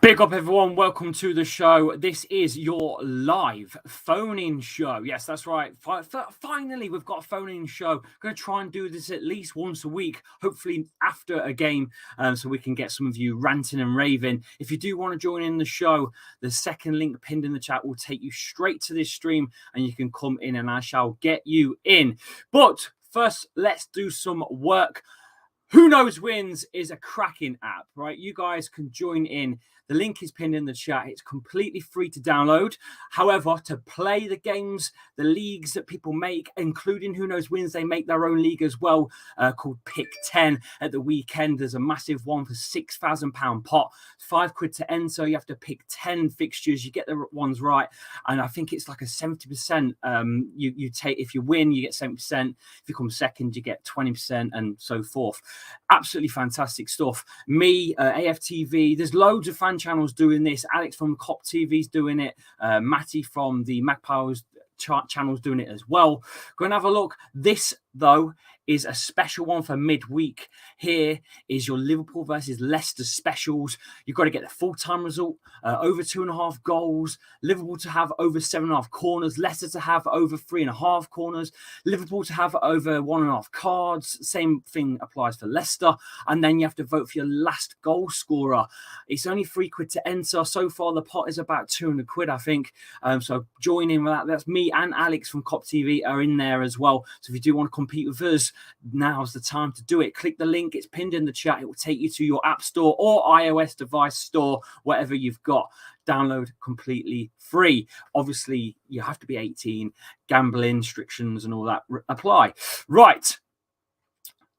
Big up, everyone. Welcome to the show. This is your live phone-in show. Yes, that's right. Finally, we've got a phone-in show. Going to try and do this at least once a week, hopefully after a game, so we can get some of you ranting and raving. If you do want to join in the show, the second link pinned in the chat will take you straight to this stream, and you can come in and I shall get you in. But first, let's do some work. Who Knows Wins is a cracking app, right? You guys can join in. The link is pinned in the chat. It's completely free to download. However, to play the games, the leagues that people make, including Who Knows Wins, they make their own league as well, called Pick 10 at the weekend. There's a massive one for £6,000 pot, £5 to enter. You have to pick 10 fixtures. You get the ones right. And I think it's like a 70%. You take, if you win, you get 70%. If you come second, you get 20% and so forth. Absolutely fantastic stuff. Me, AFTV, there's loads of fan channels doing this. Alex from Cop TV's doing it. Matty from the Magpies channel's doing it as well. Go and have a look. This, though, is a special one for midweek. Here is your Liverpool versus Leicester specials. You've got to get the full-time result, over 2.5 goals, Liverpool to have over 7.5 corners, Leicester to have over 3.5 corners, Liverpool to have over 1.5 cards. Same thing applies for Leicester. And then you have to vote for your last goal scorer. It's only £3 to enter. So far, the pot is about £200, I think. So join in with that. That's me and Alex from Cop TV are in there as well. So if you do want to compete with us, now's the time to do it. Click the link. It's pinned in the chat. It will take you to your app store or iOS device store, whatever you've got. Download completely free. Obviously, you have to be 18. Gambling restrictions and all that apply. Right.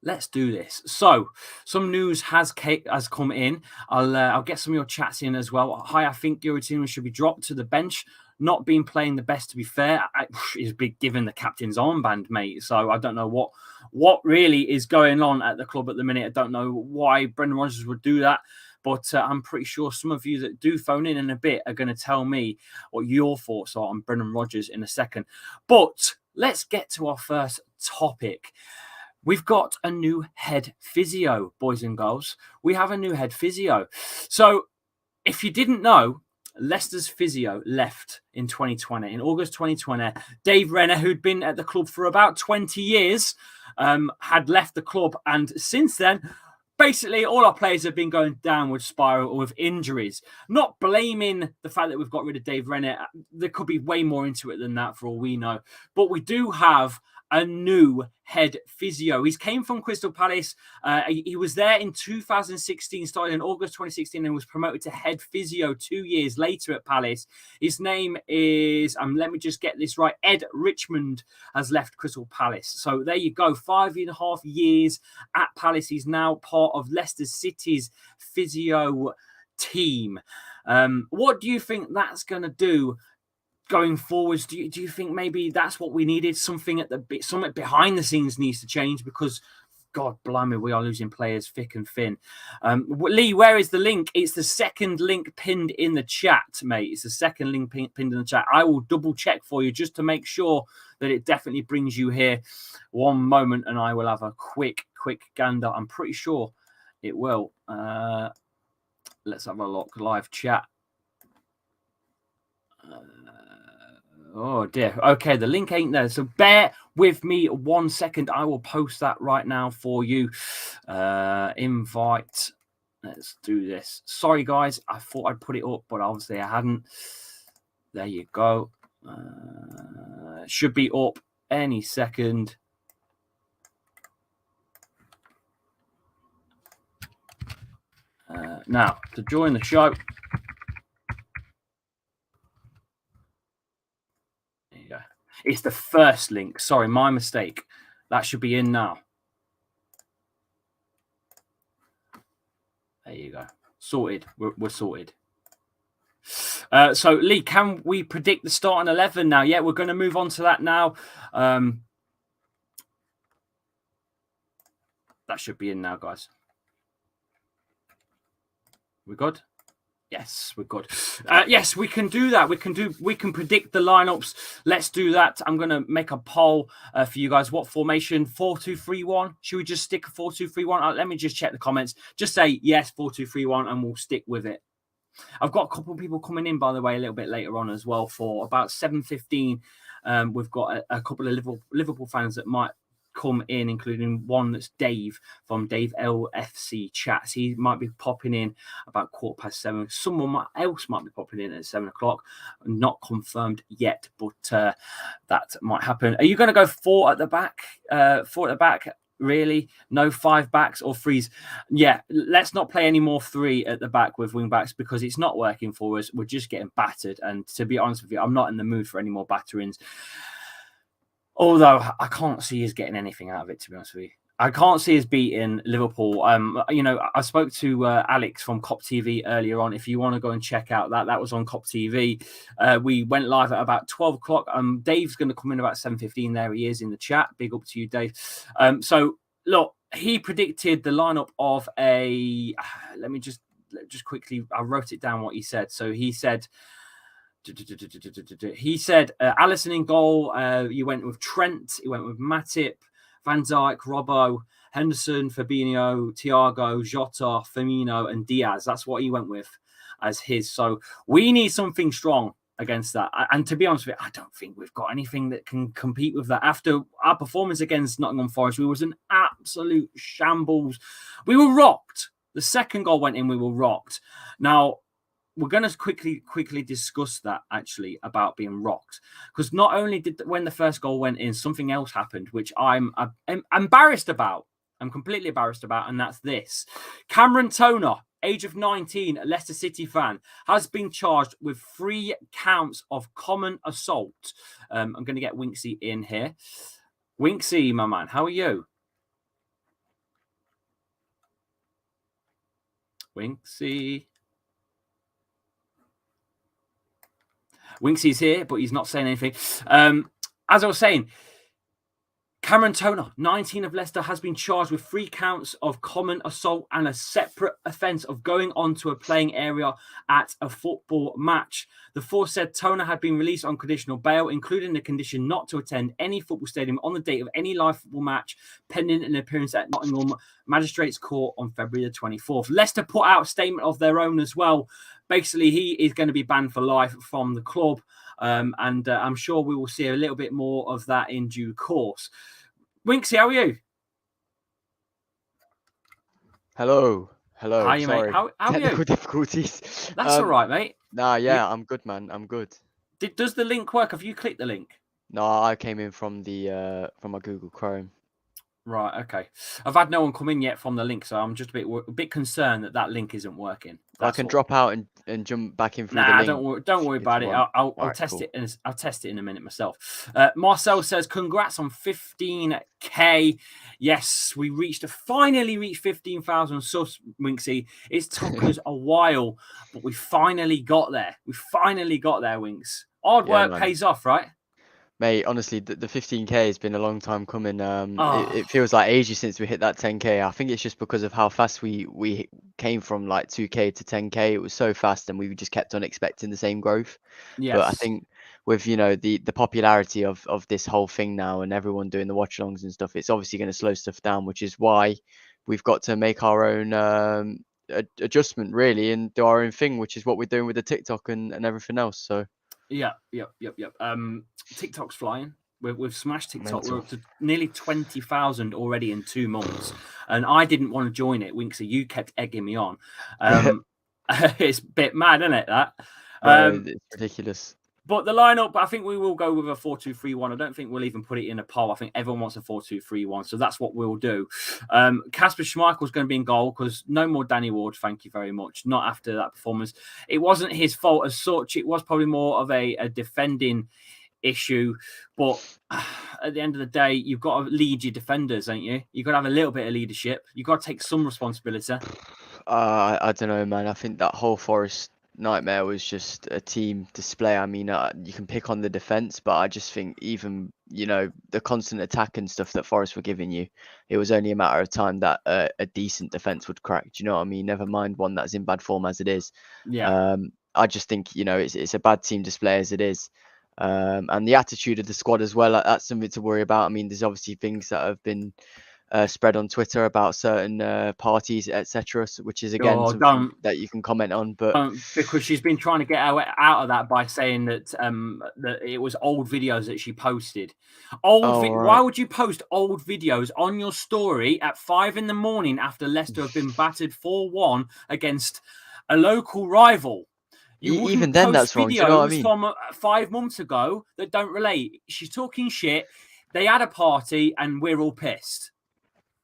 Let's do this. So, some news has come in. I'll get some of your chats in as well. Hi, I think Giroud should be dropped to the bench. Not been playing the best, to be fair. He's been given the captain's armband, mate. So I don't know what really is going on at the club at the minute. I don't know why Brendan Rodgers would do that. But I'm pretty sure some of you that do phone in a bit are going to tell me what your thoughts are on Brendan Rodgers in a second. But let's get to our first topic. We've got a new head physio, boys and girls. We have a new head physio. So if you didn't know, Leicester's physio left in 2020, in August 2020. Dave Renner, who'd been at the club for about 20 years, had left the club. And since then, basically all our players have been going downward spiral with injuries. Not blaming the fact that we've got rid of Dave Renner. There could be way more into it than that for all we know. But we do have a new head physio. He's came from Crystal Palace. He was there in 2016, started in August 2016, and was promoted to head physio 2 years later at Palace. His name is, let me just get this right, Ed Richmond has left Crystal Palace. So there you go, 5.5 years at Palace. He's now part of Leicester City's physio team. What do you think that's going to do going forwards? Do you think maybe that's what we needed? Something behind the scenes needs to change, because God blimey, we are losing players thick and thin. Lee, where is the link? It's the second link pinned in the chat, mate. It's the second link pinned in the chat. I will double check for you just to make sure that it definitely brings you here. One moment and I will have a quick gander. I'm pretty sure it will. Let's have a look. Live chat. Oh dear. Okay, the link ain't there. So bear with me 1 second. I will post that right now for you. Invite. Let's do this. Sorry, guys. I thought I'd put it up, but obviously I hadn't. There you go. Should be up any second. Now, to join the show. It's the first link. Sorry, my mistake. That should be in now. There you go. Sorted. We're sorted. So, Lee, can we predict the starting 11 now? Yeah, we're going to move on to that now. That should be in now, guys. We good? Yes, we're good. Yes, we can do that. We can predict the lineups. Let's do that. I'm going to make a poll for you guys. What formation? 4-2-3-1. Should we just stick a 4-2-3-1? Let me just check the comments. Just say yes, 4-2-3-1, and we'll stick with it. I've got a couple of people coming in, by the way, a little bit later on as well for about 7:15. We've got a couple of Liverpool fans that might come in, including one that's Dave from Dave LFC Chats. He might be popping in about 7:15. Someone else might be popping in at 7 o'clock. Not confirmed yet, but that might happen. Are you going to go 4 at the back? 4 at the back? Really? No 5 backs or 3s? Yeah, let's not play any more 3 at the back with wing backs because it's not working for us. We're just getting battered. And to be honest with you, I'm not in the mood for any more batterings. Although I can't see us getting anything out of it, to be honest with you. I can't see us beating Liverpool. I spoke to Alex from Cop TV earlier on. If you want to go and check out that was on Cop TV. We went live at about 12 o'clock. Dave's going to come in about 7:15. There he is in the chat. Big up to you, Dave. So look, he predicted the lineup of a. Let me just quickly. I wrote it down what he said. So he said. Alisson in goal. You went with Trent. You went with Matip, Van Dijk, Robbo, Henderson, Fabinho, Thiago, Jota, Firmino, and Diaz. That's what he went with as his. So we need something strong against that. And to be honest with you, I don't think we've got anything that can compete with that. After our performance against Nottingham Forest, we was an absolute shambles. We were rocked. The second goal went in, we were rocked. Now, we're going to quickly discuss that actually about being rocked, because not only did when the first goal went in, something else happened, which I'm embarrassed about. I'm completely embarrassed about, and that's this. Cameron Toner, age of 19, a Leicester City fan, has been charged with 3 counts of common assault. I'm going to get Winksy in here. Winksy, my man, how are you? Winksy's here, but he's not saying anything. As I was saying, Cameron Toner, 19 of Leicester, has been charged with 3 counts of common assault and a separate offence of going onto a playing area at a football match. The aforesaid Toner had been released on conditional bail, including the condition not to attend any football stadium on the date of any live football match, pending an appearance at Nottingham Magistrates Court on February the 24th. Leicester put out a statement of their own as well. Basically, he is going to be banned for life from the club. And I'm sure we will see a little bit more of that in due course. Winksy, how are you? Hello. How are you, Sorry. mate? How are Technical you? difficulties. That's all right, mate. Nah, yeah, I'm good, man. I'm good. Does the link work? Have you clicked the link? No, I came in from from my Google Chrome. Right, okay. I've had no one come in yet from the link, so I'm just a bit concerned that link isn't working. I can drop out and jump back in through the link. Don't worry about it. I'll test it, and I'll test it in a minute myself. Marcel says, "Congrats on 15k." Yes, we finally reached 15,000 subs. Winksy, it's took us a while, but we finally got there. Winks. Hard work pays off, right? Mate, honestly, the 15k has been a long time coming. It feels like ages since we hit that 10k. I think it's just because of how fast we came from like 2k to 10k. It was so fast, and we just kept on expecting the same growth. Yes. But I think with the popularity of this whole thing now, and everyone doing the watch alongs and stuff, it's obviously going to slow stuff down, which is why we've got to make our own adjustment really and do our own thing, which is what we're doing with the TikTok and everything else. So. Yep. TikTok's flying. We've smashed TikTok. Mental. We're up to nearly 20,000 already in 2 months, and I didn't want to join it. Winksy, you kept egging me on. It's a bit mad, isn't it? That it's ridiculous. But the lineup, I think we will go with a 4-2-3-1. I don't think we'll even put it in a poll. I think everyone wants a 4-2-3-1, so that's what we'll do. Kasper Schmeichel's going to be in goal because no more Danny Ward, thank you very much. Not after that performance. It wasn't his fault as such. It was probably more of a defending issue. But at the end of the day, you've got to lead your defenders, ain't you? You've got to have a little bit of leadership. You've got to take some responsibility. I don't know, man. I think that whole Forest nightmare was just a team display. I mean, you can pick on the defense, but I just think even the constant attack and stuff that Forest were giving you, it was only a matter of time that a decent defense would crack. Do you know what I mean? Never mind one that's in bad form as it is. Yeah. I just think it's a bad team display as it is, and the attitude of the squad as well. That's something to worry about. I mean, there's obviously things that have been spread on Twitter about certain parties, etc., which is again Or something don't. that you can comment on. But Because she's been trying to get out of that by saying that that it was old videos that she posted. Why would you post old videos on your story at 5 a.m. after Leicester have been battered 4-1 against a local rival? You even wouldn't then, post that's wrong. Do you know what I videos mean? from 5 months ago that don't relate. She's talking shit. They had a party and we're all pissed.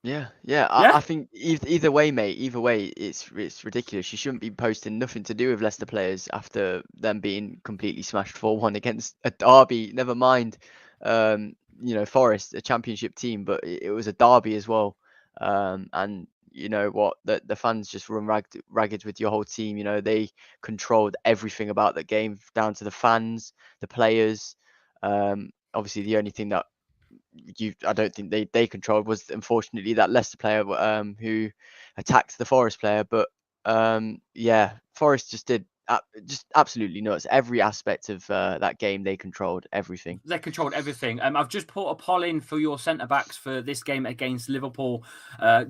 Yeah. Yeah? I think either way, mate. Either way, it's ridiculous. You shouldn't be posting nothing to do with Leicester players after them being completely smashed 4-1 against a derby. Never mind, Forest, a championship team, but it was a derby as well. And you know what? The fans just run ragged with your whole team. You know, they controlled everything about the game down to the fans, the players. Obviously, the only thing that I don't think they controlled was unfortunately that Leicester player who attacked the Forest player. But yeah, Forest just did just absolutely nuts. Every aspect of that game they controlled everything. They controlled everything. I've just put a poll in for your centre backs for this game against Liverpool.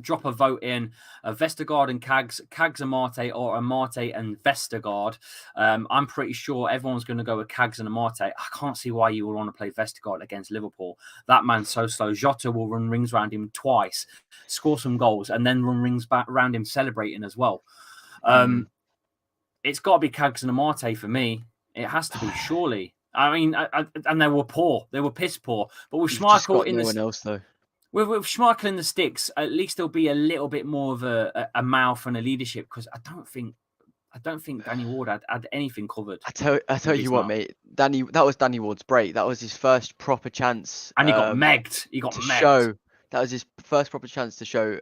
Drop a vote in: Vestergaard and Cags and Marte, or Amate and Vestergaard. I'm pretty sure everyone's going to go with Cags and Amate. I can't see why you would want to play Vestergaard against Liverpool. That man's so slow. Jota will run rings around him twice, score some goals, and then run rings back around him celebrating as well. It's got to be Cags and Amate for me. It has to be, surely. I mean, and they were poor. They were piss poor. But with Schmeichel in no one else though. With Schmeichel in the sticks, at least there'll be a little bit more of a mouth and a leadership, because I don't think Danny Ward had anything covered. I tell you what, mate. That was Danny Ward's break. That was his first proper chance. And he got megged. He got to megged. show. That was his first proper chance to show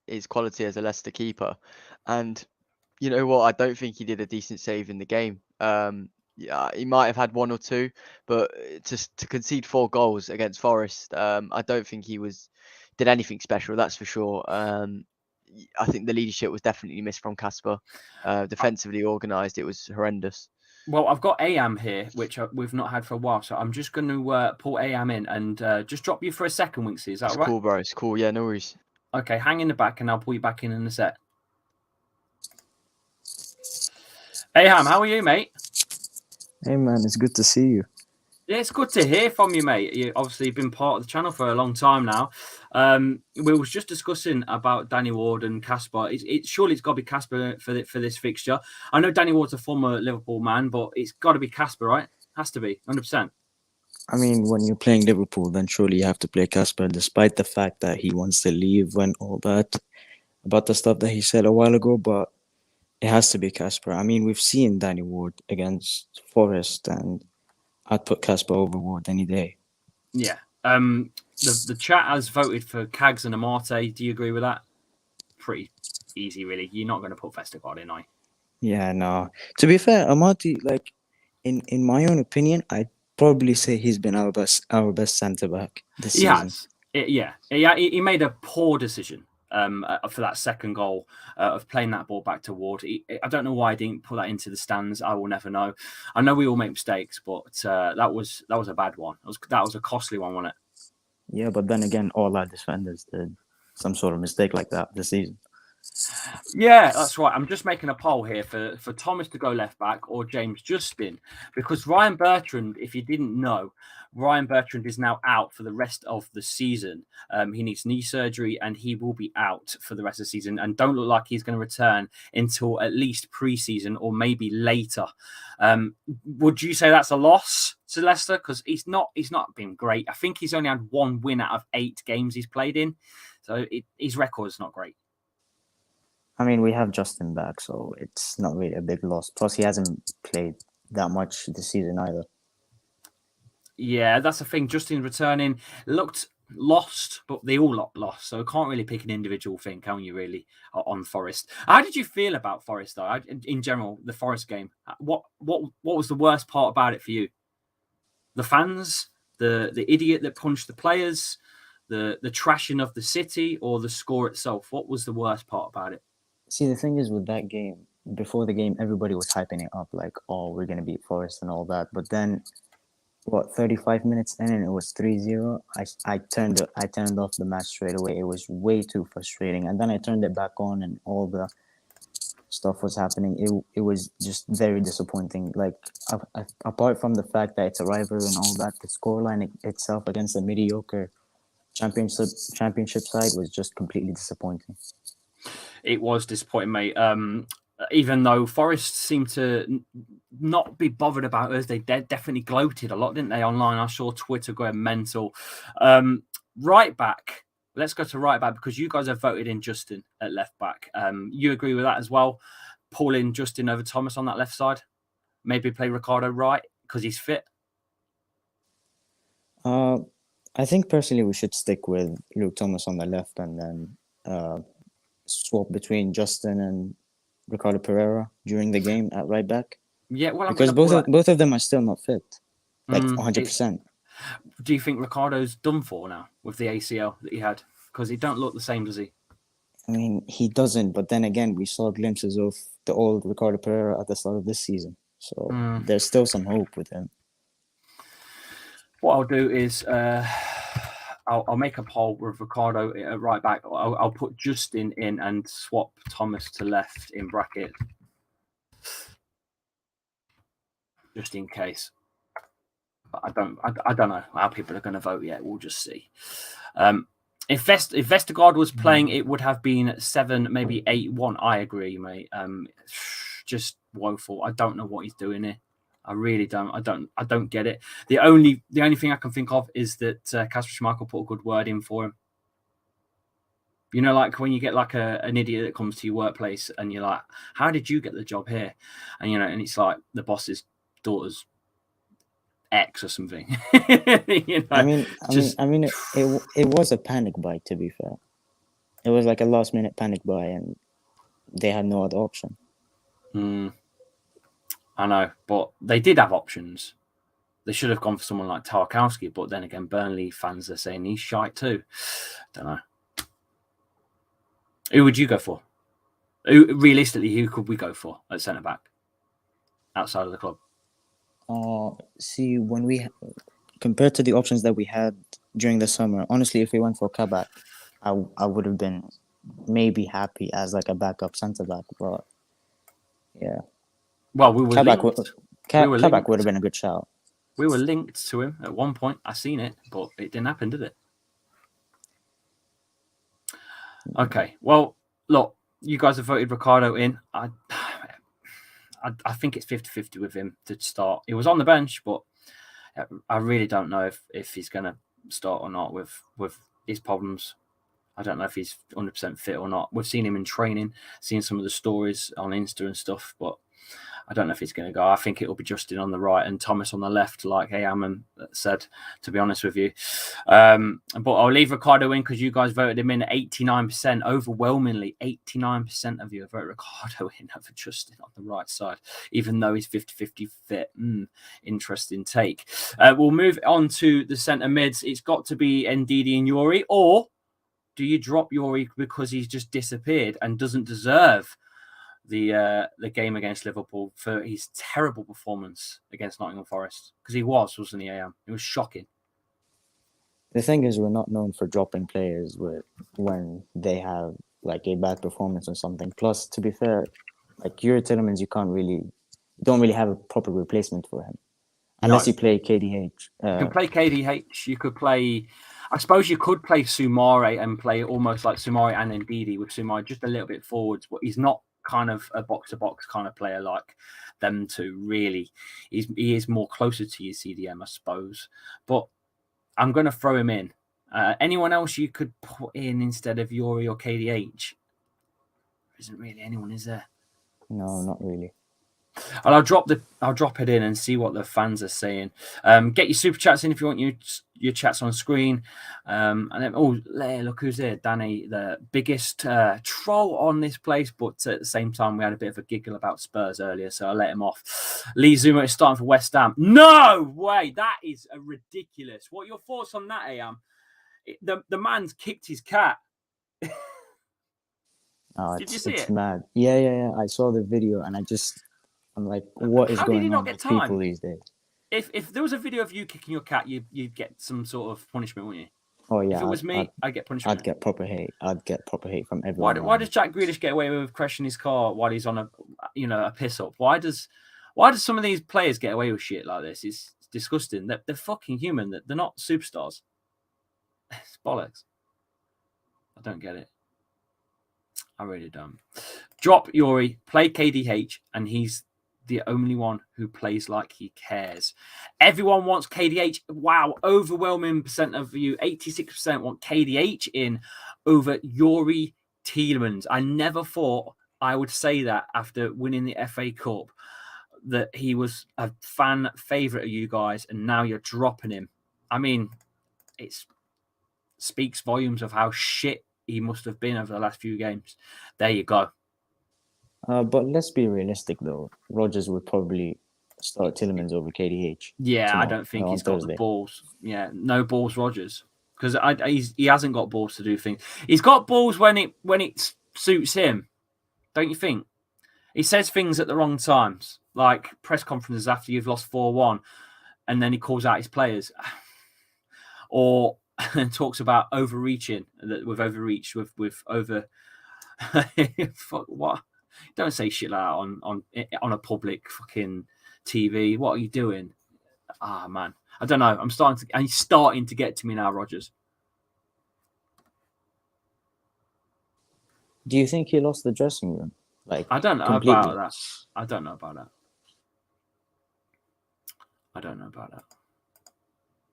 his quality as a Leicester keeper. And you know what? I don't think he did a decent save in the game. Yeah, he might have had one or two, but to concede 4 goals against Forest, I don't think he did anything special. That's for sure. I think the leadership was definitely missed from Casper. Defensively organised, it was horrendous. Well, I've got AM here, which we've not had for a while, so I'm just going to pull AM in and just drop you for a second, Winksy. Is that right? Cool, bro. It's cool. Yeah, no worries. Okay, hang in the back, and I'll pull you back in a sec. Hey, Ham, how are you, mate? Hey, man, it's good to see you. Yeah, it's good to hear from you, mate. You've obviously been part of the channel for a long time now. We was just discussing about Danny Ward and Casper. Surely it's got to be Casper for this fixture. I know Danny Ward's a former Liverpool man, but it's got to be Casper, right? Has to be, 100%. I mean, when you're playing Liverpool, then surely you have to play Casper, despite the fact that he wants to leave and all that, about the stuff that he said a while ago, but it has to be Casper. I mean, we've seen Danny Ward against Forest, and I'd put Casper over Ward any day. Yeah. The chat has voted for Cags and Amate. Do you agree with that? Pretty easy, really. You're not going to put Vestergaard in, are you? Yeah, no. To be fair, Amate, like, in my own opinion, I'd probably say he's been our best centre back this season. He made a poor decision for that second goal of playing that ball back to Ward. I don't know why I didn't put that into the stands. I will never know. I know we all make mistakes, but that was a bad one. That was a costly one, wasn't it? Yeah, but then again, all our defenders did some sort of mistake like that this season. Yeah, that's right. I'm just making a poll here for Thomas to go left back or James Justin, because Ryan Bertrand, if you didn't know, Ryan Bertrand is now out for the rest of the season. He needs knee surgery and he will be out for the rest of the season, and don't look like he's going to return until at least pre-season or maybe later. Would you say that's a loss to Leicester? Because he's not been great. I think he's only had 1 win out of 8 games he's played in, so his record is not great. I mean, we have Justin back, so it's not really a big loss. Plus, he hasn't played that much this season either. Yeah, that's the thing. Justin returning looked lost, but they all looked lost. So can't really pick an individual thing, can you, really, on Forest? How did you feel about Forest, though, in general, the Forest game? What was the worst part about it for you? The fans, the idiot that punched the players, the trashing of the city, or the score itself? What was the worst part about it? See, the thing is with that game, before the game, everybody was hyping it up like, oh, we're going to beat Forest and all that. But then what 35 minutes in and it was 3-0. I turned off the match straight away. It was way too frustrating. And then I turned it back on and all the stuff was happening. It was just very disappointing. Like apart from the fact that it's a rivalry and all that, the scoreline itself against a mediocre championship side was just completely disappointing. It was disappointing, mate. Even though Forest seemed to not be bothered about us, they definitely gloated a lot, didn't they, online? I saw Twitter going mental. Right back. Let's go to right back because you guys have voted in Justin at left back. You agree with that as well? Pulling Justin over Thomas on that left side? Maybe play Ricardo right because he's fit? I think personally we should stick with Luke Thomas on the left and then swap between Justin and Ricardo Pereira during the game at right back. Yeah, well, because both of them are still not fit, like 100%. Do you think Ricardo's done for now with the ACL that he had? Because he don't look the same, does he? I mean, he doesn't. But then again, we saw glimpses of the old Ricardo Pereira at the start of this season, so there's still some hope with him. What I'll do is I'll make a poll with Ricardo at right back. I'll put Justin in and swap Thomas to left in bracket, just in case. But I don't know how people are going to vote yet. We'll just see. If Vestergaard was playing, it would have been 7, maybe 8-1. I agree, mate. Just woeful. I don't know what he's doing here. I really don't. I don't get it. The only thing I can think of is that Kasper Schmeichel put a good word in for him. You know, like when you get like an idiot that comes to your workplace and you're like, "How did you get the job here?" And you know, and it's like the boss's daughter's ex or something. You know, I mean, it was a panic buy. To be fair, it was like a last minute panic buy, and they had no other option. I know, but they did have options. They should have gone for someone like Tarkowski, but then again, Burnley fans are saying he's shite too. Don't know. Who would you go for? Realistically, who could we go for at centre back outside of the club? See, when we compared to the options that we had during the summer, honestly, if we went for Kabak, I would have been maybe happy as like a backup centre back, but yeah. Well, we were Kabak linked. would have been a good shout. We were linked to him at one point. I seen it, but it didn't happen, did it? Okay. Well, look, you guys have voted Ricardo in. I think it's 50-50 with him to start. He was on the bench, but I really don't know if he's going to start or not with his problems. I don't know if he's 100% fit or not. We've seen him in training, seen some of the stories on Insta and stuff, but I don't know if he's going to go. I think it'll be Justin on the right and Thomas on the left, like Ammon said, to be honest with you. But I'll leave Ricardo in because you guys voted him in 89%. Overwhelmingly, 89% of you have voted Ricardo in over Justin on the right side, even though he's 50-50 fit. Interesting take. We'll move on to the centre mids. It's got to be Ndidi and Yuri, or do you drop Yuri because he's just disappeared and doesn't deserve the game against Liverpool for his terrible performance against Nottingham Forest? Because he wasn't he, Am? It was shocking. The thing is, we're not known for dropping players when they have like a bad performance or something. Plus, to be fair, like Yuri Tillemans, you don't really have a proper replacement for him. Unless you play KDH. You can play KDH. You could play... I suppose you could play Soumare and play almost like Soumare and Ndidi with Soumare just a little bit forwards, but he's not kind of a box-to-box kind of player like them two, really. He is more closer to your CDM, I suppose. But I'm going to throw him in. Anyone else you could put in instead of Yuri or KDH? There isn't really anyone, is there? No, not really. And I'll drop it in and see what the fans are saying. Get your super chats in if you want your chats on screen. And then look who's there, Danny, the biggest troll on this place. But at the same time, we had a bit of a giggle about Spurs earlier, so I let him off. Lee Zuma is starting for West Ham. No way, that is ridiculous. What are your thoughts on that, Am? The man's kicked his cat. Did you see it? Mad. Yeah. I saw the video and I'm like, what is going on with people these days? if there was a video of you kicking your cat, you'd get some sort of punishment, wouldn't you? Oh yeah. If it was me, I'd get punishment. I'd get proper hate. I'd get proper hate from everyone. Why does Jack Grealish get away with crashing his car while he's on a piss up? Why does some of these players get away with shit like this? It's disgusting. They're fucking human. They're not superstars. It's bollocks. I don't get it. I really don't. Drop Yuri, play KDH, and he's the only one who plays like he cares. Everyone wants KDH. Wow, overwhelming percent of you, 86% want KDH in over Yuri Tielemans. I never thought I would say that after winning the FA Cup, that he was a fan favourite of you guys, and now you're dropping him. I mean, it speaks volumes of how shit he must have been over the last few games. There you go. But let's be realistic, though. Rodgers would probably start Tielemans over KDH. Yeah, tomorrow, I don't think he's got Thursday. the balls. Yeah, no balls, Rodgers, because he hasn't got balls to do things. He's got balls when it suits him, don't you think? He says things at the wrong times, like press conferences after you've lost 4-1, and then he calls out his players, or talks about overreaching. That we've overreached with over. Fuck, what? Don't say shit like that on a public fucking TV. What are you doing? Ah, man. I don't know. He's starting to get to me now, Rodgers. Do you think he lost the dressing room? Like, I don't know completely? about that. I don't know about that.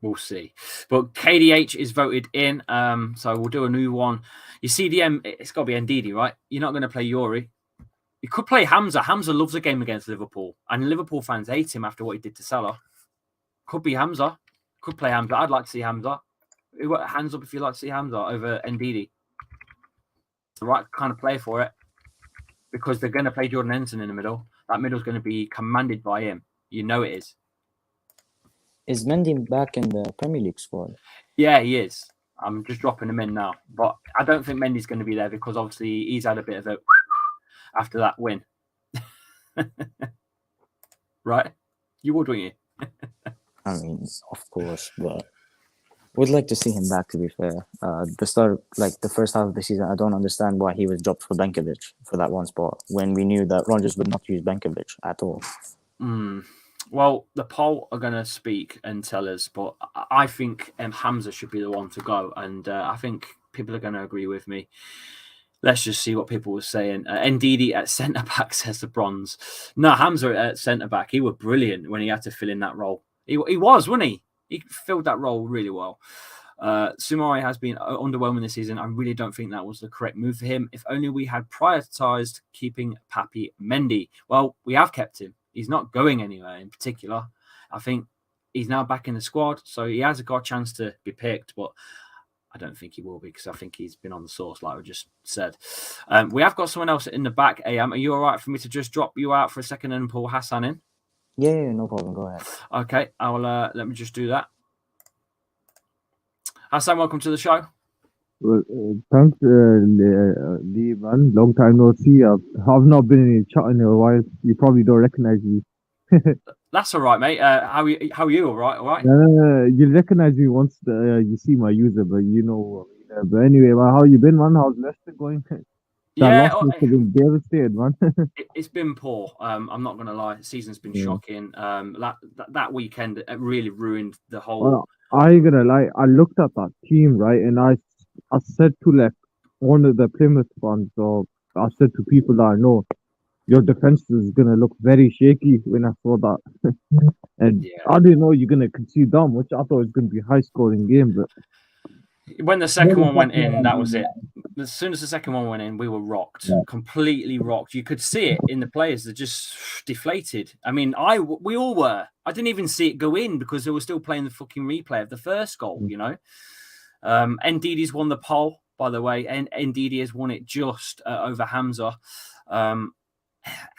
We'll see. But KDH is voted in. So we'll do a new one. You see it's got to be Ndidi, right? You're not going to play Yuri. You could play Hamza. Hamza loves a game against Liverpool. And Liverpool fans hate him after what he did to Salah. Could be Hamza. Could play Hamza. I'd like to see Hamza. Hands up if you like to see Hamza over Ndidi. The right kind of player for it. Because they're going to play Jordan Henderson in the middle. That middle's going to be commanded by him. You know it is. Is Mendy back in the Premier League squad? Yeah, he is. I'm just dropping him in now. But I don't think Mendy's going to be there because obviously he's had a bit of a after that win. Right? You would, wouldn't you? I mean, of course, but would like to see him back, to be fair. The first half of the season, I don't understand why he was dropped for Benkovic for that one spot when we knew that Rodgers would not use Benkovic at all. Well, the poll are going to speak and tell us, but I think Hamza should be the one to go, and I think people are going to agree with me. Let's just see what people were saying. Ndidi at centre-back, says the Bronze. No, Hamza at centre-back, he was brilliant when he had to fill in that role. He was, wasn't he? He filled that role really well. Sumari has been underwhelming this season. I really don't think that was the correct move for him. If only we had prioritised keeping Papi Mendy. Well, we have kept him. He's not going anywhere in particular. I think he's now back in the squad, so he has got a chance to be picked, but I don't think he will be because I think he's been on the sauce, like we just said. We have got someone else in the back, Am. Are you all right for me to just drop you out for a second and pull Hassan in? Yeah, no problem. Go ahead. Okay, I'll let me just do that. Hassan, welcome to the show. Well, thanks, Lee, man. Long time no see. I've not been in a chat in a while. You probably don't recognize me. That's all right, mate. How are you? All right? You'll recognize me once you see my user, but you know. But anyway, man, how you been, man? How's Leicester going? Yeah, Leicester been devastated, man. It's been poor. I'm not gonna lie. The season's been shocking. That weekend it really ruined the whole. Well, I ain't gonna lie. I looked at that team, right, and I said to like one of the Plymouth fans, or I said to people that I know, your defense is gonna look very shaky when I saw that. And I didn't know you're gonna concede that much. I thought it was gonna be a high scoring game, but when the second one went in, that was it. As soon as the second one went in, we were rocked, completely rocked. You could see it in the players; they're just deflated. I mean, we all were. I didn't even see it go in because they were still playing the fucking replay of the first goal. You know, Ndidi's won the poll, by the way, and Ndidi has won it just over Hamza.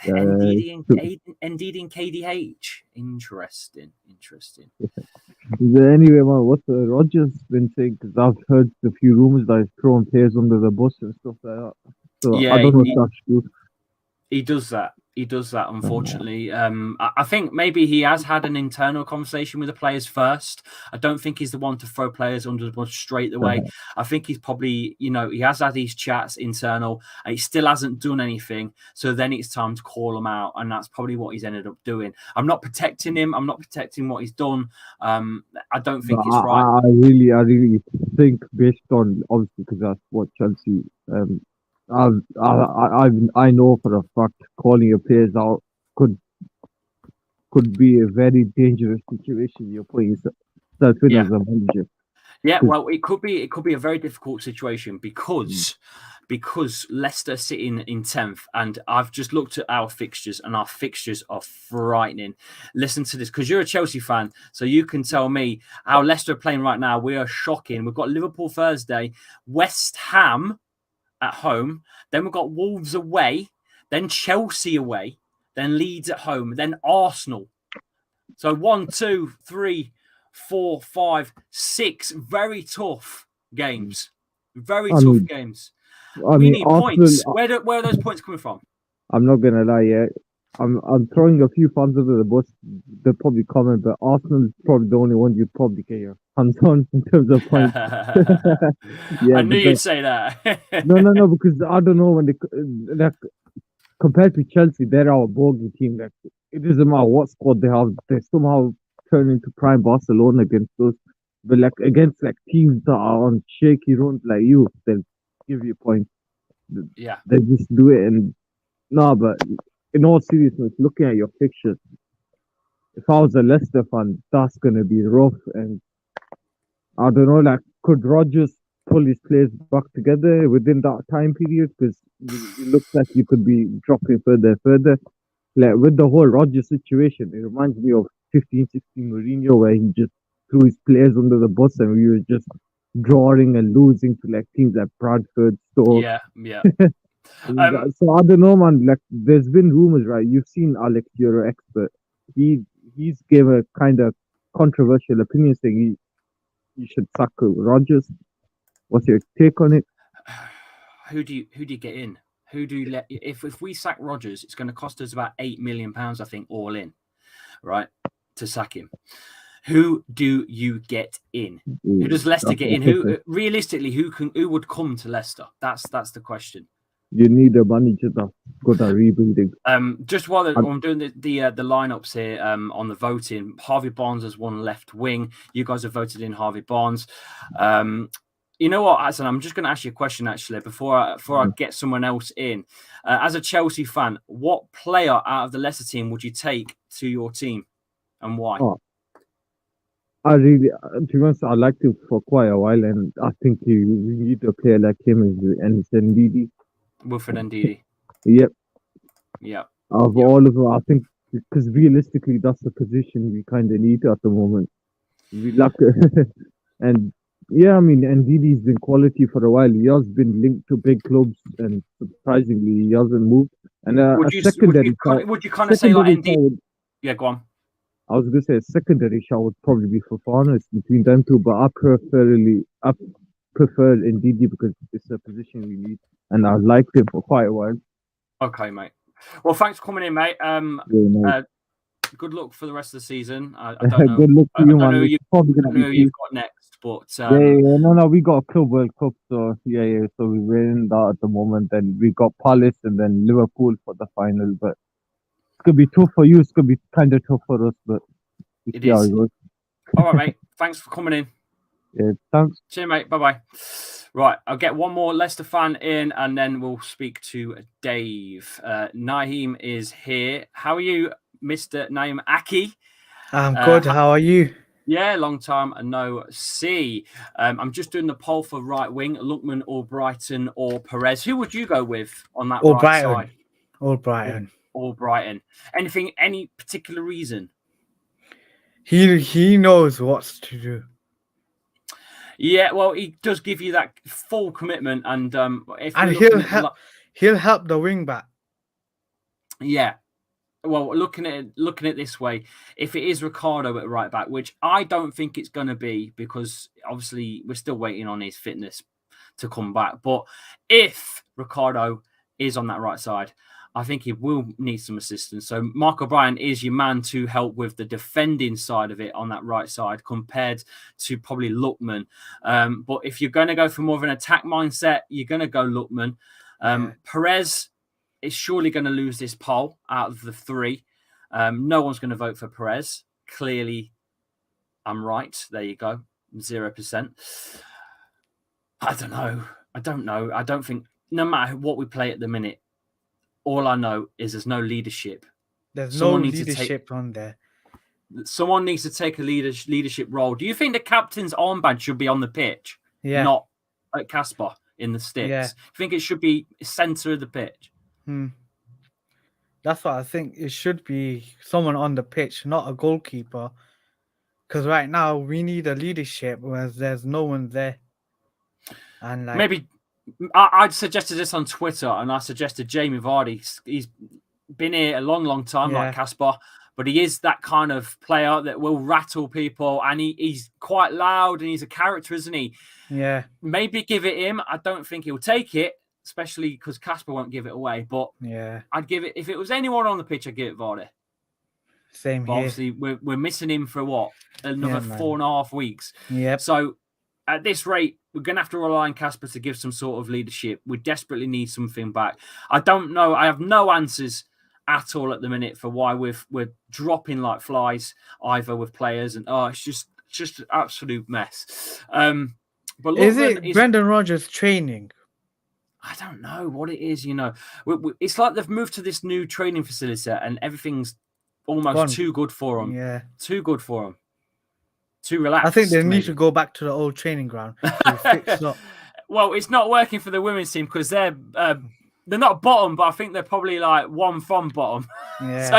Ndidi and KDH. Interesting. Anyway, man, what's Rodgers been saying? Because I've heard a few rumors that he's throwing players under the bus and stuff like that. So yeah, I don't know if that's true. He does that. He does that, unfortunately. I think maybe he has had an internal conversation with the players first. I don't think he's the one to throw players under the bus straight away. I think he's probably, you know, he has had these chats internal and he still hasn't done anything. So then it's time to call him out. And that's probably what he's ended up doing. I'm not protecting him. I'm not protecting what he's done. I don't think it's right. I really think, based on, obviously, because that's what Chelsea, I know for a fact calling your players out could be a very dangerous situation you're putting yourself in as a manager. Yeah, well, it could be a very difficult situation because Leicester sitting in 10th, and I've just looked at our fixtures, and our fixtures are frightening. Listen to this, because you're a Chelsea fan, so you can tell me how Leicester are playing right now. We are shocking. We've got Liverpool Thursday, West Ham at home, then we've got Wolves away, then Chelsea away, then Leeds at home, then Arsenal. So 1, 2, 3, 4, 5, 6 very tough games. Very tough games. We need Arsenal, points. Where are those points coming from? I'm not gonna lie, yeah. I'm throwing a few fans under the bus. They're probably coming, but Arsenal is probably the only one you'd probably get your hands on in terms of points. I knew you'd say that. No, because I don't know when like compared to Chelsea, they're our bogey team. Like it doesn't matter what squad they have, they somehow turn into prime Barcelona against us. But like against like teams that are on shaky runs like you, they'll give you points. Yeah, they just do it. And no, but in all seriousness, looking at your fixtures, if I was a Leicester fan, that's gonna be rough. And I don't know, like, could Rodgers pull his players back together within that time period? Because it looks like you could be dropping further and further. Like with the whole Rodgers situation, it reminds me of 15-16 Mourinho, where he just threw his players under the bus and we were just drawing and losing to like teams like Bradford, Stoke. Yeah. So I don't know, man. Like, there's been rumors, right? You've seen Alex, you're an expert. He's gave a kind of controversial opinion saying he should sack Rodgers. What's your take on it? Who do you get in? Who do you let? If we sack Rodgers, it's going to cost us about £8 million, I think, all in, right, to sack him. Who do you get in? Who does Leicester get in? Who realistically? Who would come to Leicester? That's the question. You need a manager that's good at rebuilding. Just while I'm doing the lineups here, on the voting, Harvey Barnes has won left wing. You guys have voted in Harvey Barnes. You know what, Aslan? I'm just going to ask you a question actually before I get someone else in. As a Chelsea fan, what player out of the Leicester team would you take to your team, and why? I really, to be honest, I liked him for quite a while, and I think you need a player like him, and it's Ndidi. Wilfred Ndidi. Yep. All of them, I think, because realistically, that's the position we kind of need at the moment. We lack, and yeah, I mean, Ndidi's been quality for a while. He has been linked to big clubs, and surprisingly, he hasn't moved. And would you kind of say like Ndidi? Yeah, go on. I was going to say a secondary shot would probably be Fofana. It's between them two, but I prefer Ndidi because it's a position we need, and I liked him for quite a while. Okay, mate. Well, thanks for coming in, mate. Good luck for the rest of the season. I don't know. Good luck to you, man. I don't know who you've got next, but no, we got a Club World Cup, so yeah. So we're in that at the moment, and we got Palace and then Liverpool for the final, but. It's going to be tough for you. It's going to be kind of tough for us, but it is. All right, mate. Thanks for coming in. Yeah, thanks. See you, mate. Bye-bye. Right, I'll get one more Leicester fan in, and then we'll speak to Dave. Naeem is here. How are you, Mr. Naeem Aki? I'm good. How are you? Yeah, long time no see. I'm just doing the poll for right wing, Lookman or Brighton or Perez. Who would you go with on that right side? Or Brighton. Or Brighton. Any particular reason? He knows what to do. Yeah, well, he does give you that full commitment, and he'll help the wing back. Yeah. Well, looking at it this way, if it is Ricardo at right back, which I don't think it's going to be, because obviously we're still waiting on his fitness to come back. But if Ricardo is on that right side, I think he will need some assistance. So Mark O'Brien is your man to help with the defending side of it on that right side compared to probably Lookman. But if you're going to go for more of an attack mindset, you're going to go Lookman. Perez is surely going to lose this poll out of the three. No one's going to vote for Perez. Clearly, I'm right. There you go. 0%. I don't know. I don't think, no matter what we play at the minute, all I know is there's no leadership. There's no leadership on there. Someone needs to take a leadership role. Do you think the captain's armband should be on the pitch? Yeah. Not at Casper in the sticks. Yeah. I think it should be center of the pitch. That's what I think. It should be someone on the pitch, not a goalkeeper. Because right now we need a leadership, whereas there's no one there. And like, maybe I suggested this on Twitter, and I suggested Jamie Vardy. He's been here a long time, like Casper, but he is that kind of player that will rattle people, and he's quite loud, and he's a character, isn't he? Yeah. Maybe give it him. I don't think he'll take it, especially because Casper won't give it away. But yeah, I'd give it, if it was anyone on the pitch, I'd give it Vardy. Same but here. Obviously, we're missing him for what? Another 4.5 weeks. Yeah. So at this rate, we're going to have to rely on Casper to give some sort of leadership. We desperately need something back. I don't know. I have no answers at all at the minute for why we're dropping like flies either with players, and it's just an absolute mess. But is it Brendan Rodgers training? I don't know what it is. It's like they've moved to this new training facility, and everything's almost too good for them. Yeah, too good for them. Too relaxed. I think they need to go back to the old training ground to fix up. Well, it's not working for the women's team because they're not bottom, but I think they're probably like one from bottom. Yeah. So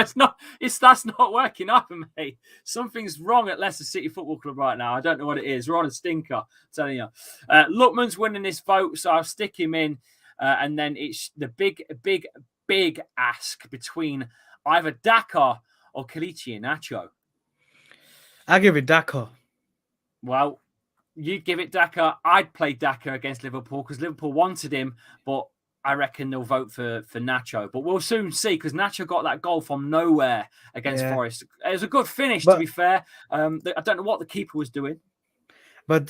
that's not working either, mate. Something's wrong at Leicester City Football Club right now. I don't know what it is. We're on a stinker, I'm telling you. Lookman's winning this vote, so I'll stick him in. And then it's the big ask between either Daka or Kelechi Iheanacho. I give it Daka. Well, you'd give it Daka. I'd play Daka against Liverpool because Liverpool wanted him, but I reckon they'll vote for Nacho. But we'll soon see because Nacho got that goal from nowhere against Forest. It was a good finish, to be fair. I don't know what the keeper was doing. But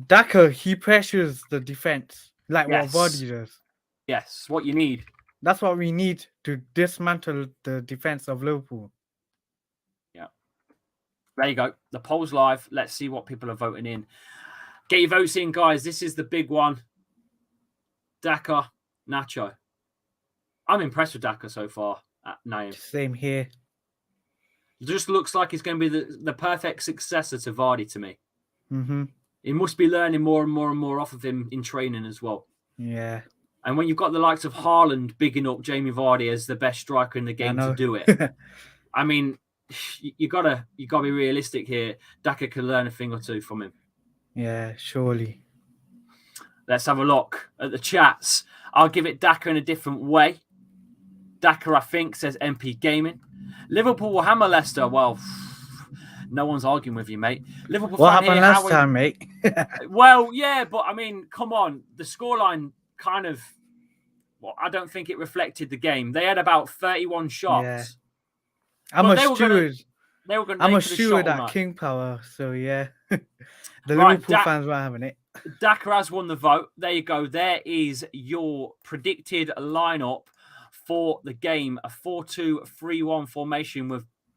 Daka, he pressures the defense like what Vardy does. Yes, what you need. That's what we need to dismantle the defense of Liverpool. Yeah. There you go. The poll's live. Let's see what people are voting in. Get your votes in, guys. This is the big one. Daka, Nacho. I'm impressed with Daka so far at Naim. Same here. It just looks like he's going to be the perfect successor to Vardy to me. Mm-hmm. He must be learning more and more and more off of him in training as well. Yeah. And when you've got the likes of Haaland bigging up Jamie Vardy as the best striker in the game to do it, I mean, you gotta be realistic here. Daka can learn a thing or two from him. Yeah, surely. Let's have a look at the chats. I'll give it Daka in a different way. Daka, I think, says MP Gaming. Liverpool will hammer Leicester. Well, no one's arguing with you, mate. Liverpool. What happened last time, mate? Well, yeah, but I mean, come on. The scoreline kind of, I don't think it reflected the game. They had about 31 shots. Yeah. I'm a steward. I'm a steward at King Power, so yeah. The Liverpool fans were having it. Daka has won the vote. There you go. There is your predicted lineup for the game. A 4-2-3-1 formation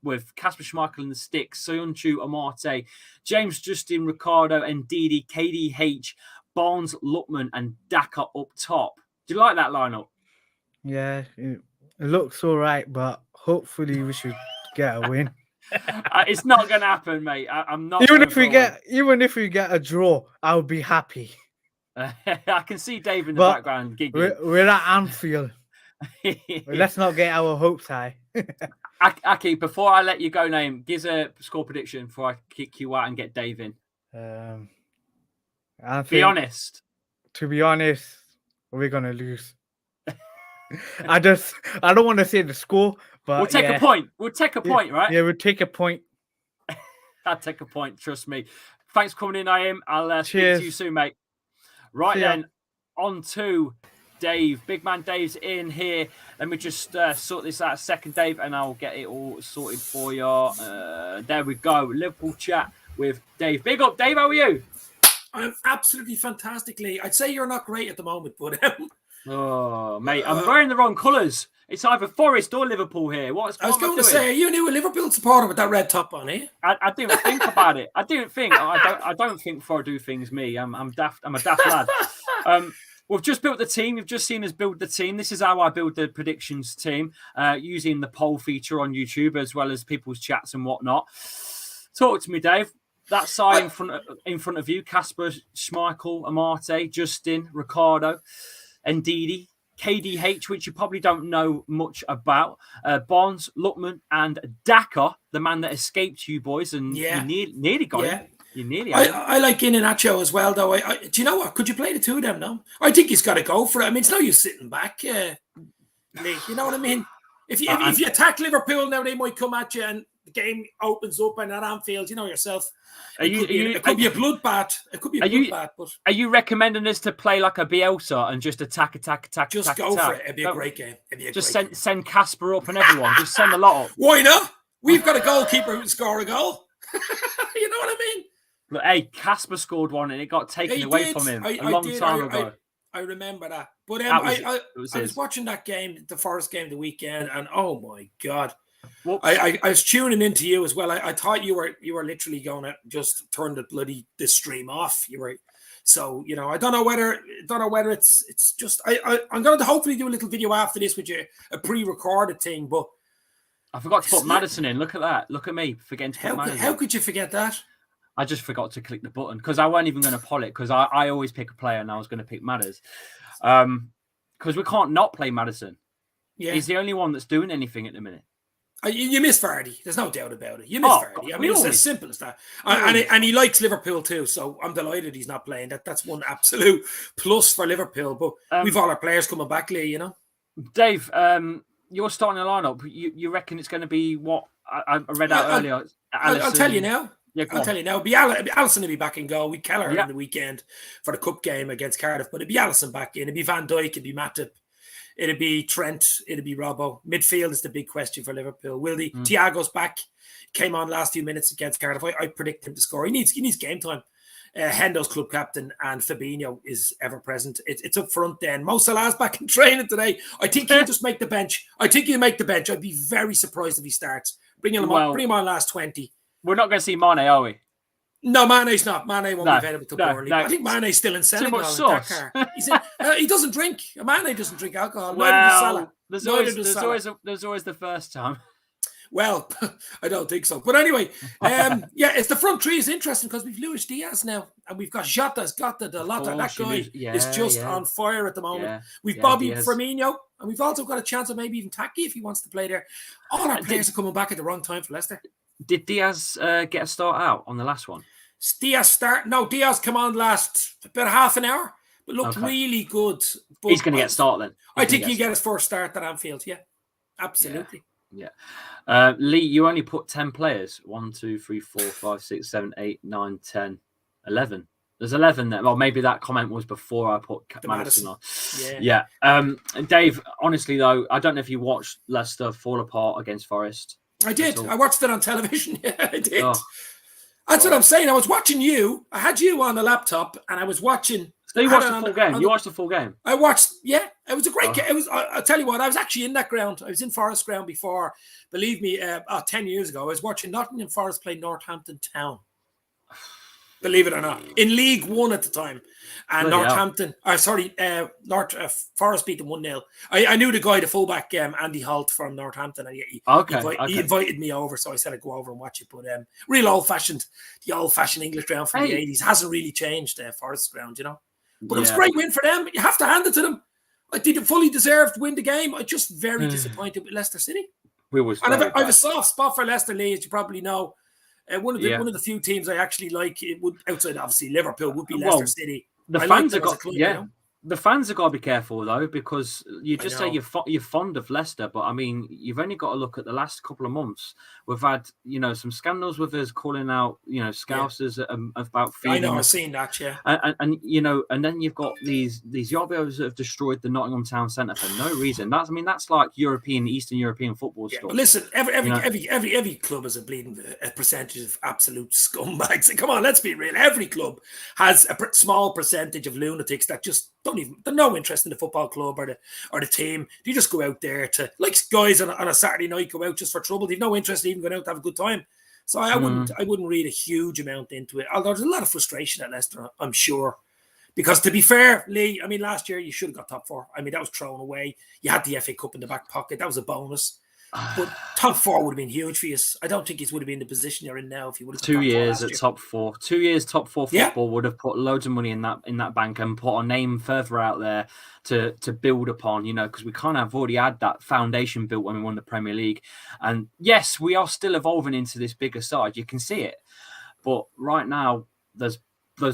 with Kasper Schmeichel in the sticks, Soyuncu, Amate, James Justin, Ricardo, Ndidi, KDH, Barnes, Lookman, and Daka up top. Do you like that lineup? Yeah, it looks all right, but hopefully we should get a win. It's not going to happen, mate. I'm not. Even if we get a draw, I'll be happy. I can see Dave in the background giggling. We're at Anfield. Let's not get our hopes high. Aki, before I let you go, Naim, give a score prediction before I kick you out and get Dave in. Be honest. To be honest, we're gonna lose. I don't want to say the score, but we'll take a point. We'll take a point, right? Yeah, we'll take a point. I'll take a point. Trust me. Thanks for coming in, Naim. I'll speak to you soon, mate. Right then, on to Dave. Big man Dave's in here. Let me just sort this out a second, Dave, and I'll get it all sorted for you. There we go. Liverpool chat with Dave. Big up, Dave. How are you? I'm absolutely fantastically. I'd say you're not great at the moment, but oh, mate, I'm wearing the wrong colours. It's either Forest or Liverpool here. I was going to say, are you new a Liverpool supporter with that red top on, eh? I didn't think about it. I don't think before I do things. Me, I'm daft. I'm a daft lad. We've just built the team. You've just seen us build the team. This is how I build the predictions team, using the poll feature on YouTube as well as people's chats and whatnot. Talk to me, Dave. That side in front of you: Casper, Schmeichel, Amate, Justin, Ricardo, Ndidi, KDH, which you probably don't know much about, Bonds, Lookman, and Daka, the man that escaped you boys, and you nearly got him. You nearly had him. I like Iheanacho as well, though. Do you know what? Could you play the two of them now? I think he's got to go for it. I mean, it's no use sitting back. Lee, you know what I mean? If you attack Liverpool now, they might come at you, and the game opens up, and at Anfield, you know yourself. It could be a bloodbath. It could be a bloodbath. But are you recommending us to play like a Bielsa and just attack? Just go for it. It'd be a great game. Send Casper up and everyone. Just send a lot up. Why not? We've got a goalkeeper who can score a goal. You know what I mean? Look, hey, Casper scored one and it got taken away from him a long time ago. I remember that. But I was watching that game, the Forest game, the weekend, and oh my God. I was tuning into you as well. I thought you were literally going to just turn the stream off. You were, so you know. I don't know whether it's just. I'm going to hopefully do a little video after this with you, a pre-recorded thing. But I forgot to put Maddison in. Look at that. Look at me forgetting to put Maddison. How could you forget that? I just forgot to click the button because I weren't even going to poll it because I always pick a player and I was going to pick Madders. Because we can't not play Maddison. Yeah, he's the only one that's doing anything at the minute. You miss Vardy. There's no doubt about it. You miss Vardy. I mean, it's as simple as that. And he likes Liverpool too, so I'm delighted he's not playing. That's one absolute plus for Liverpool. But we've all our players coming back, Lee, you know. Dave, you're starting a lineup. You reckon it's going to be what I read out earlier? I'll tell you now. Yeah, I'll tell you now. Alisson will be back in goal. We Keller in the weekend for the cup game against Cardiff, but it'd be Alisson back in. It'd be Van Dijk. It'd be Matip. It'd be Trent. It'd be Robbo. Midfield is the big question for Liverpool. Will the Thiago's back? Came on last few minutes against Cardiff. I predict him to score. He needs game time. Hendo's club captain and Fabinho is ever present. It's up front then. Mo Salah's back in training today. I think he'll just make the bench. I'd be very surprised if he starts. Bring him on last 20. We're not going to see Mane, are we? No, Mane's not. Mane won't be available to Burnley. I think Mane's still in Senegal. Too much sauce. He doesn't drink. Mane doesn't drink alcohol. Well, there's always the first time. Well, I don't think so. But anyway, it's the front three is interesting because we've Luis Diaz now, and we've got Jota's got the Lotta. That guy is just on fire at the moment. Yeah, we've Bobby Firmino, and we've also got a chance of maybe even Taki if he wants to play there. All our players are coming back at the wrong time for Leicester. Did Diaz get a start out on the last one? Diaz come on last about half an hour, but looked really good. But he's going to get started then. I think he'll get his first start at Anfield. Yeah, absolutely. Yeah. Lee, you only put 10 players. 1, 2, 3, 4, 5, 6, 7, 8, 9, 10, 11. There's 11 there. Well, maybe that comment was before I put Maddison on. Yeah. Dave, honestly, though, I don't know if you watched Leicester fall apart against Forest. I did. I watched it on television. Yeah, I did. That's what I'm saying. I was watching you. I had you on the laptop, and I was watching. So you watched the full game? You watched the full game? I watched. Yeah, it was a great game. It was. I'll tell you what. I was actually in that ground. I was in Forest ground before. Believe me, 10 years ago, I was watching Nottingham Forest play Northampton Town. Believe it or not, in League One at the time, and Forest beat them 1-0. I knew the guy, the fullback, Andy Holt from Northampton, and he invited me over, so I said I'd go over and watch it. But real old-fashioned English ground from the 80s hasn't really changed. Forest ground, you know. But it was a great win for them. You have to hand it to them. I think it fully deserved to win the game. I'm just very disappointed with Leicester City. I have a soft spot for Leicester, Lee, as you probably know. One of the few teams I actually like, it would outside obviously Liverpool, would be Leicester City. The fans have got The fans have got to be careful though, because you just say know. you're fond of Leicester, but I mean, you've only got to look at the last couple of months. We've had, some scandals with us calling out, Scousers about I feeding. know, I've seen that, yeah. And then you've got these Yobbos that have destroyed the Nottingham Town Centre for no reason. That's like Eastern European football stuff. But listen, every club has a percentage of absolute scumbags. Come on, let's be real. Every club has a small percentage of lunatics that just they're no interest in the football club or the team. They just go out there to, like guys on a Saturday night, go out just for trouble. They've no interest in even going out to have a good time. So I wouldn't read a huge amount into it. Although there's a lot of frustration at Leicester, I'm sure. Because to be fair, Lee, I mean, last year you should have got top 4. I mean, that was thrown away. You had the FA Cup in the back pocket. That was a bonus. But top 4 would have been huge for you. I don't think he would have been in the position you're in now if you would have 2 years at top 4. 2 years top 4 football would have put loads of money in that bank and put our name further out there to build upon, because we kind of already had that foundation built when we won the Premier League. And yes, we are still evolving into this bigger side. You can see it. But right now, those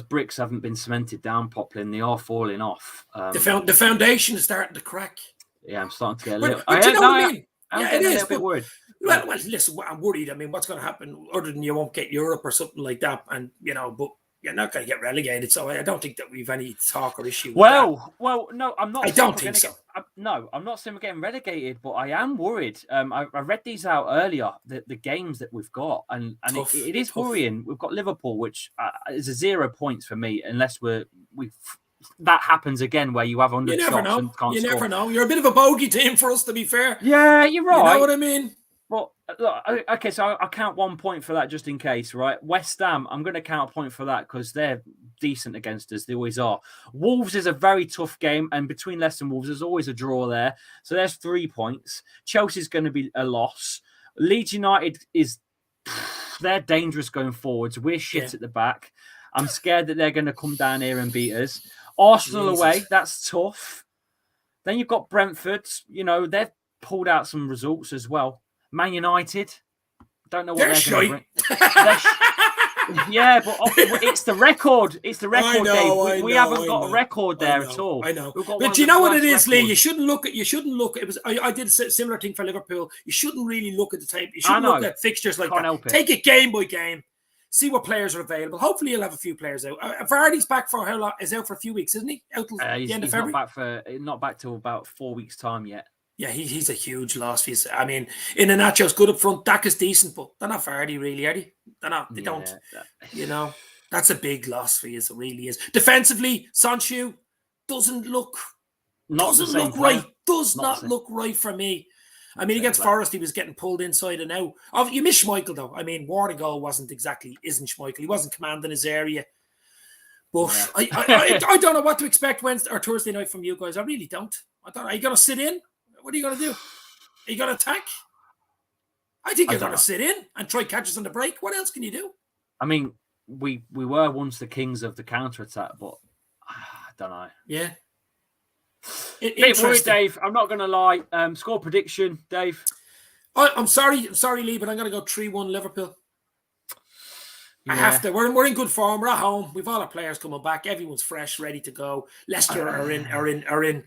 bricks haven't been cemented down properly and they are falling off. The foundation is starting to crack. Yeah, I'm starting to get a little... But you know what I mean? I'm getting a little bit worried. Well, listen, I'm worried. I mean, what's going to happen other than you won't get Europe or something like that? And, but you're not going to get relegated. So I don't think that we've any talk or issue with that. Well, no, I'm not. I don't think so. I'm not saying we're getting relegated, but I am worried. I read these out earlier, the games that we've got, and it is worrying. We've got Liverpool, which is a 0 points for me, unless that happens again where you have 100 shots and can't score. You never know. You're a bit of a bogey team for us, to be fair. Yeah, you're right. You know what I mean? Well, look, okay, so I'll count 1 point for that just in case, right? West Ham, I'm going to count a point for that because they're decent against us. They always are. Wolves is a very tough game, and between Leicester and Wolves, there's always a draw there. So there's 3 points. Chelsea's going to be a loss. Leeds United they're dangerous going forwards. We're shit at the back. I'm scared that they're going to come down here and beat us. Arsenal away, that's tough. Then you've got Brentford. They've pulled out some results as well. Man United, don't know what they're going to bring. Yeah, but it's the record. It's the record, Dave. We haven't got a record there at all. I know. But you know what it is, Lee? You shouldn't look. It was. I did a similar thing for Liverpool. You shouldn't really look at the tape. You shouldn't look at fixtures like that. Take it game by game. See what players are available. Hopefully, you'll have a few players out. Vardy's back for how long? Is out for a few weeks, isn't he? Out till the end of February. Not back till about 4 weeks' time yet. Yeah, he's a huge loss. I mean, Iheanacho's good up front. Dak is decent, but they're not Vardy really, are they? They're not. They don't. That's a big loss for you. It really is. Defensively, Sancho doesn't look right. Does not look right for me. I mean, against Forest, he was getting pulled inside and out. You miss Schmeichel, though. I mean, Wardigal isn't Schmeichel. He wasn't commanding his area. But I don't know what to expect Wednesday or Thursday night from you guys. I really don't. I don't know. Are you going to sit in? What are you going to do? Are you going to attack? I think you're going to sit in and try catch us on the break. What else can you do? I mean, we were once the kings of the counter-attack, but I don't know. Yeah. Bit worried, Dave. I'm not going to lie. Score prediction, Dave. I'm sorry, Lee, but I'm going to go 3-1 Liverpool. Yeah. I have to. We're in good form. We're at home. We've all our players coming back. Everyone's fresh, ready to go. Leicester are in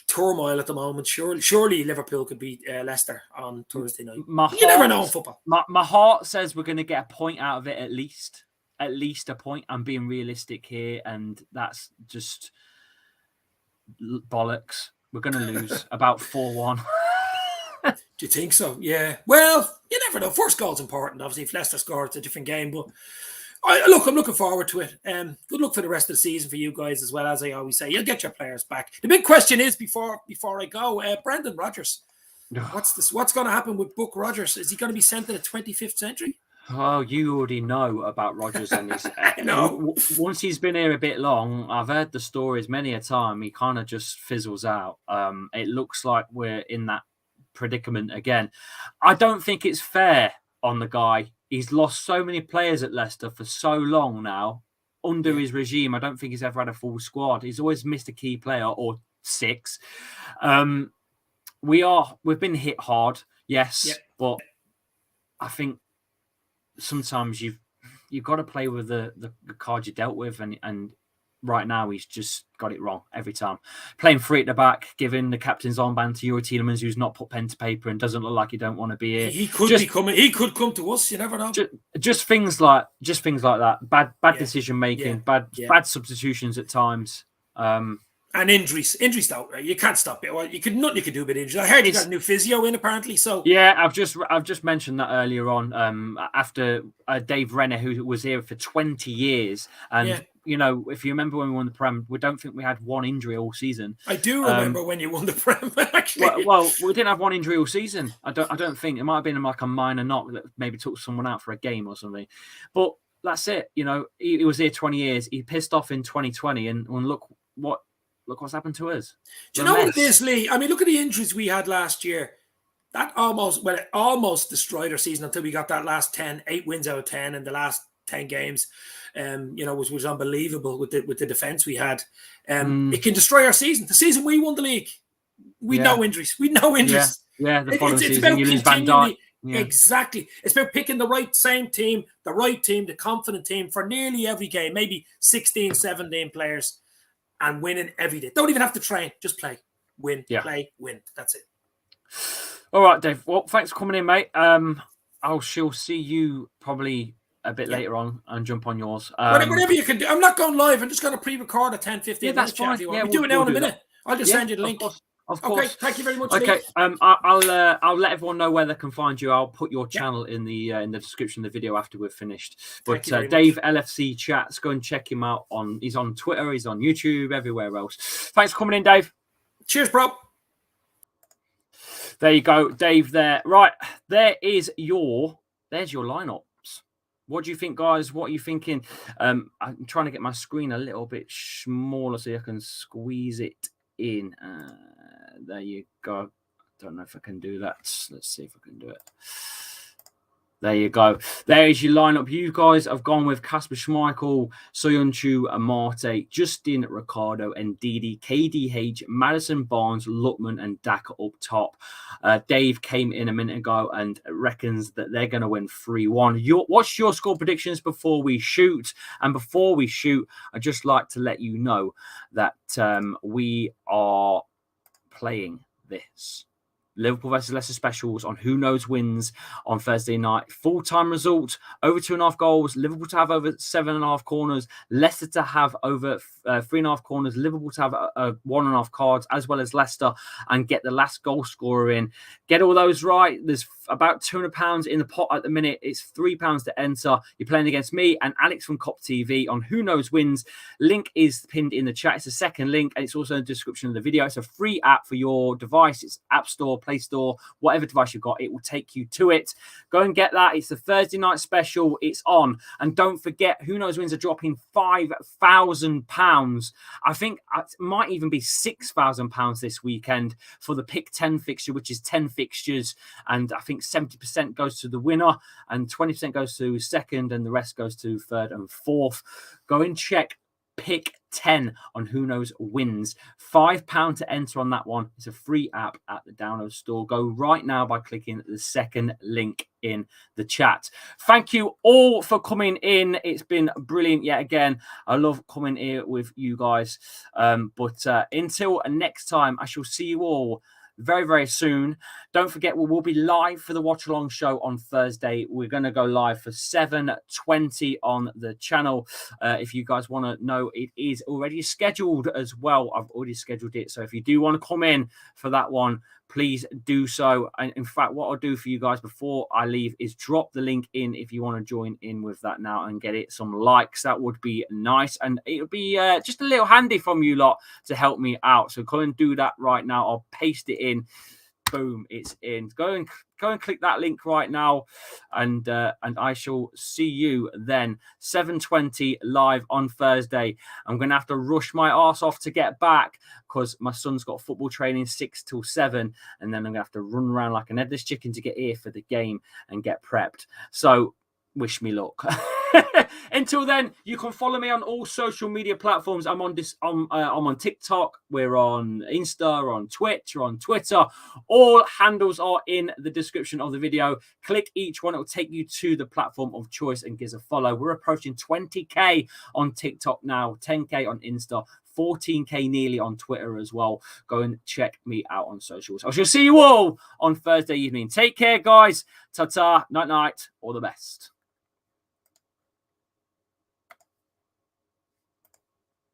turmoil at the moment. Surely Liverpool could beat Leicester on Thursday night. You never know in football. My heart says we're going to get a point out of it at least a point. I'm being realistic here, and that's just bollocks. We're going to lose about 4-1. Do you think so? Yeah. Well, you never know. First goal's important. Obviously, if Leicester score, it's a different game. But I'm looking forward to it. Good luck for the rest of the season for you guys as well. As I always say, you'll get your players back. The big question is before I go, Brendan Rodgers. What's going to happen with Buck Rodgers? Is he going to be sent to the 25th century? Oh, you already know about Rodgers and his. Once he's been here a bit long, I've heard the stories many a time. He kind of just fizzles out. It looks like we're in that predicament again. I don't think it's fair on the guy. He's lost so many players at Leicester for so long now. Under his regime, I don't think he's ever had a full squad. He's always missed a key player or 6. We've been hit hard, yes, but I think sometimes you've got to play with the card you dealt with, and right now he's just got it wrong every time. Playing free at the back, giving the captain's armband to Yuri Tielemans, who's not put pen to paper and doesn't look like he don't want to be here. He could be coming. He could come to us. You never know. Just things like that. Bad decision making. Bad substitutions at times. And injuries don't. Right? You can't stop it. Well, nothing you could do about injuries. I heard you got a new physio in apparently. So yeah, I've just mentioned that earlier on. After Dave Renner, who was here for 20 years, and you know, if you remember when we won the Prem, we don't think we had one injury all season. I do remember when you won the Prem. Actually, well, we didn't have one injury all season. I don't think it might have been like a minor knock that maybe took someone out for a game or something. But that's it. You know, he was here 20 years. He pissed off in 2020, and look what's happened to us. Do you know what it is, Lee? I mean, look at the injuries we had last year. That it almost destroyed our season until we got that last 8 wins out of 10 in the last 10 games. You know, was unbelievable with the defense we had. It can destroy our season. The season we won the league, we no injuries. Yeah, the following season you lose Van Dijk. Yeah. Exactly. It's about picking the right team, the confident team for nearly every game, maybe 16, 17 players, and winning every day. Don't even have to train. Just play. Win. Play. Win. That's it. All right, Dave. Well, thanks for coming in, mate. She'll see you probably a bit later on and jump on yours. Whatever you can do. I'm not going live. I'm just going to pre-record a 10, 15 minutes. That's fine. We'll do it now in a minute. I'll just send you the link. Of course. Okay, thank you very much. Okay, I'll let everyone know where they can find you. I'll put your channel in the description of the video after we've finished. But Dave LFC Chats, go and check him out he's on Twitter, he's on YouTube, everywhere else. Thanks for coming in, Dave. Cheers, bro. There you go, Dave. There, right. There's your lineups. What do you think, guys? What are you thinking? I'm trying to get my screen a little bit smaller so I can squeeze it in. There you go. Don't know if I can do that. Let's see if I can do it. There you go. There is your lineup. You guys have gone with Kasper Schmeichel, Soyuncu, Amarte, Justin, Ricardo, and Ndidi, KDH, Madison, Barnes, Lookman, and Daka up top. Dave came in a minute ago and reckons that they're going to win 3-1. What's your score predictions before we shoot? And before we shoot, I'd just like to let you know that we are playing this Liverpool versus Leicester specials on Who Knows Wins on Thursday night. Full-time result, over 2.5 goals. Liverpool to have over 7.5 corners. Leicester to have over 3.5 corners. Liverpool to have 1.5 cards, as well as Leicester, and get the last goal scorer in. Get all those right. There's about £200 in the pot at the minute. It's £3 to enter. You're playing against me and Alex from Cop TV on Who Knows Wins. Link is pinned in the chat. It's the second link, and it's also in the description of the video. It's a free app for your device. It's App Store, Play Store, whatever device you've got, it will take you to it. Go and get that. It's the Thursday night special. It's on. And don't forget, Who Knows Wins are dropping £5,000. I think it might even be £6,000 this weekend for the Pick 10 fixture, which is 10 fixtures. And I think 70% goes to the winner and 20% goes to second, and the rest goes to third and fourth. Go and check Pick 10 on Who Knows Wins. £5 to enter on that one. It's a free app at the download store. Go right now by clicking the second link in the chat. Thank you all for coming in. It's been brilliant yet again. I love coming here with you guys. But until next time, I shall see you all very, very soon. Don't forget, we will be live for the Watch Along show on Thursday. We're going to go live for 7:20 on the channel. If you guys want to know, it is already scheduled as well. I've already scheduled it. So if you do want to come in for that one, please do so. And in fact, what I'll do for you guys before I leave is drop the link in if you want to join in with that now and get it some likes. That would be nice. And it would be just a little handy from you lot to help me out. So go and do that right now. I'll paste it in. Boom, it's in. Go and click that link right now, and I shall see you then. 7:20 live on Thursday. I'm gonna have to rush my arse off to get back because my son's got football training 6 till 7, and then I'm gonna have to run around like an headless chicken to get here for the game and get prepped. So wish me luck. Until then, you can follow me on all social media platforms. I'm on I'm on TikTok. We're on Insta, on Twitch, on Twitter. All handles are in the description of the video. Click each one. It will take you to the platform of choice and give us a follow. We're approaching 20K on TikTok now, 10K on Insta, 14K nearly on Twitter as well. Go and check me out on socials. I shall see you all on Thursday evening. Take care, guys. Ta-ta. Night-night. All the best.